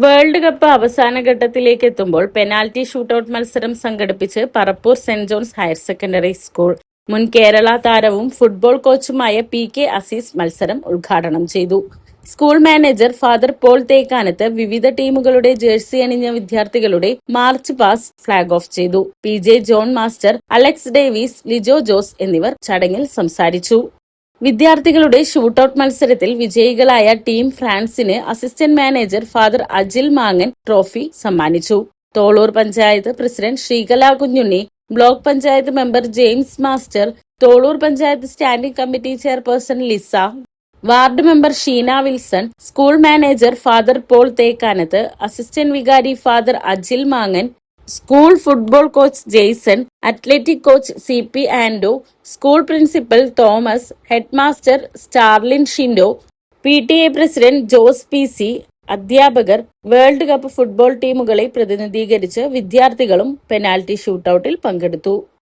World cup അവസാന ഘട്ടത്തിലേക്ക് എത്തുമ്പോൾ പെനാൽറ്റി ഷൂട്ടൌട്ട് മത്സരം സംഘടിപ്പിച്ച് Parappur saint John's higher secondary school. മുൻ കേരള താരവും ഫുട്ബോൾ കോച്ചുമായ PK അസീസ് മത്സരം ഉദ്ഘാടനം ചെയ്തു. School manager father Paul Thekkanath വിവിധ ടീമുകളുടെ ജേഴ്സി അണിഞ്ഞ വിദ്യാർത്ഥികളുടെ മാർച്ച് പാസ് ഫ്ളാഗ് ഓഫ് ചെയ്തു. PJ John master, Alex Davis, Lijo Jose എന്നിവർ ചടങ്ങിൽ സംസാരിച്ചു. വിദ്യാർത്ഥികളുടെ ഷൂട്ടൌട്ട് മത്സരത്തിൽ വിജയികളായ ടീം ഫ്രാൻസിന് അസിസ്റ്റന്റ് മാനേജർ ഫാദർ അജിൽ മാങ്ങൻ ട്രോഫി സമ്മാനിച്ചു. Tholur panchayat president Sreekala Kunjunni, block panchayat member James master, Tholur panchayat standing committee chairperson Lisa, ward member Sheena Wilson, school manager father Paul തേക്കാനത്ത്, അസിസ്റ്റന്റ് വികാരി ഫാദർ അജിൽ മാങ്ങൻ, school football coach Jason, athletic coach CP Ando, school principal Thomas, head master Starlin Shindo, PTA president Jose PC, അധ്യാപകർ, world cup football ടീമുകളെ പ്രതിനിധീകരിച്ച് വിദ്യാർത്ഥികളും penalty ഷൂട്ടൌട്ടിൽ പങ്കെടുത്തു.